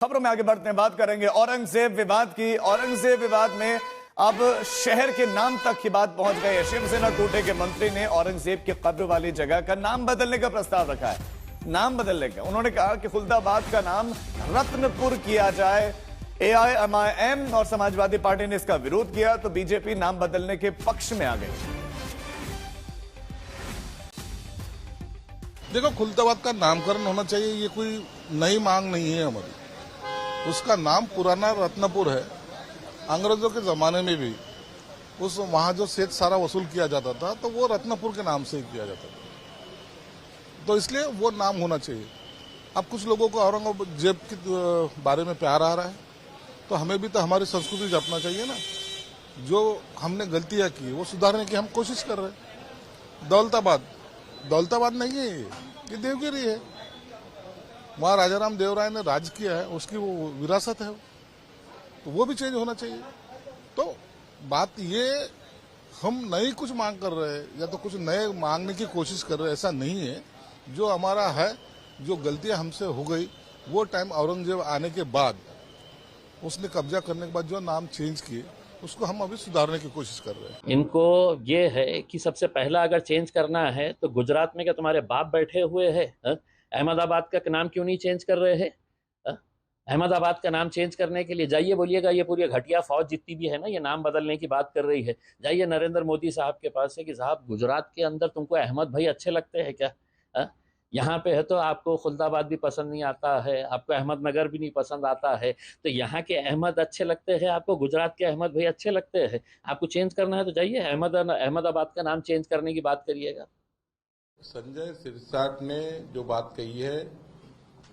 खबरों में आगे बढ़ते हैं, बात करेंगे औरंगजेब विवाद की। औरंगजेब विवाद में अब शहर के नाम तक की बात पहुंच गई है। शिवसेना कोटे के मंत्री ने औरंगजेब की कब्र वाली जगह का नाम बदलने का प्रस्ताव रखा है। नाम बदलने का उन्होंने कहा कि खुलदाबाद का नाम रत्नपुर किया जाए। एआईएमआईएम और समाजवादी पार्टी ने इसका विरोध किया तो बीजेपी नाम बदलने के पक्ष में आ गई। देखो, खुलदाबाद का नामकरण होना चाहिए, ये कोई नई मांग नहीं है हमारी। उसका नाम पुराना रत्नपुर है। अंग्रेजों के जमाने में भी वहां जो सेठ सारा वसूल किया जाता था तो वो रत्नपुर के नाम से ही किया जाता था, तो इसलिए वो नाम होना चाहिए। अब कुछ लोगों को औरंगजेब के बारे में प्यार आ रहा है, तो हमें भी तो हमारी संस्कृति जपना चाहिए ना। जो हमने गलतियां की वो सुधारने की हम कोशिश कर रहे हैं। दौलताबाद नहीं है, ये देवगिरी है। वहां राजाराम देवराय ने राज किया है, उसकी वो विरासत है, तो वो भी चेंज होना चाहिए। तो बात ये, हम नई कुछ मांग कर रहे हैं या तो कुछ नए मांगने की कोशिश कर रहे हैं, ऐसा नहीं है। जो हमारा है, जो गलतियां हमसे हो गई, वो टाइम औरंगजेब आने के बाद, उसने कब्जा करने के बाद जो नाम चेंज किए, उसको हम अभी सुधारने की कोशिश कर रहे हैं। इनको ये है कि सबसे पहला अगर चेंज करना है तो गुजरात में क्या तुम्हारे बाप बैठे हुए हैं? अहमदाबाद का नाम क्यों नहीं चेंज कर रहे हैं? अहमदाबाद का नाम चेंज करने के लिए जाइए, बोलिएगा ये पूरी घटिया फौज जितनी भी है ना, ये नाम बदलने की बात कर रही है। जाइए नरेंद्र मोदी साहब के पास है कि साहब गुजरात के अंदर तुमको अहमद भाई अच्छे लगते हैं क्या? यहाँ पे है तो आपको खुलदाबाद भी पसंद नहीं आता है, आपको अहमदनगर भी नहीं पसंद आता है, तो यहाँ के अहमद अच्छे लगते हैं आपको, गुजरात के अहमद भाई अच्छे लगते हैं। आपको चेंज करना है तो जाइए अहमदाबाद का नाम चेंज करने की बात करिएगा। संजय सिरसाट ने जो बात कही है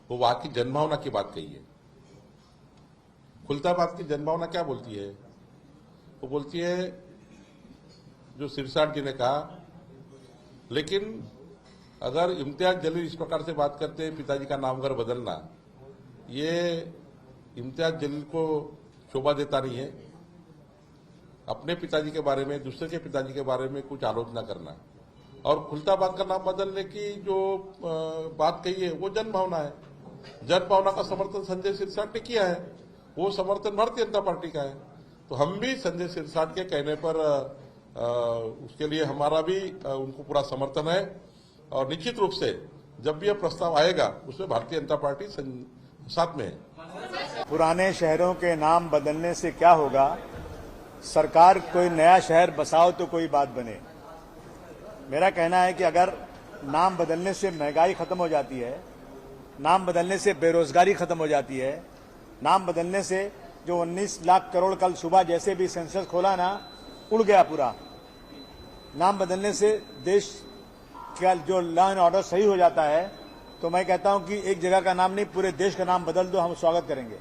वो वहां की जनभावना की बात कही है। खुलदाबाद की जनभावना क्या बोलती है? वो बोलती है जो सिरसाट जी ने कहा, लेकिन अगर इम्तियाज जलील इस प्रकार से बात करते हैं पिताजी का नाम अगर बदलना, ये इम्तियाज जलील को शोभा देता नहीं है। अपने पिताजी के बारे में, दूसरे के पिताजी के बारे में कुछ आलोचना करना और खुलदाबाद का नाम बदलने की जो बात कही है वो जनभावना है। जनभावना का समर्थन संजय सिरसाट ने किया है, वो समर्थन भारतीय जनता पार्टी का है। तो हम भी संजय सिरसाट के कहने पर उसके लिए हमारा भी उनको पूरा समर्थन है, और निश्चित रूप से जब भी यह प्रस्ताव आएगा उसमें भारतीय जनता पार्टी साथ में है। पुराने शहरों के नाम बदलने से क्या होगा? सरकार कोई नया शहर बसाओ तो कोई बात बने। मेरा कहना है कि अगर नाम बदलने से महंगाई खत्म हो जाती है, नाम बदलने से बेरोजगारी खत्म हो जाती है, नाम बदलने से जो 19 लाख करोड़ कल सुबह जैसे भी सेंसस खोला ना, उड़ गया पूरा। नाम बदलने से देश का जो लॉ एंड ऑर्डर सही हो जाता है, तो मैं कहता हूं कि एक जगह का नाम नहीं, पूरे देश का नाम बदल दो, हम स्वागत करेंगे।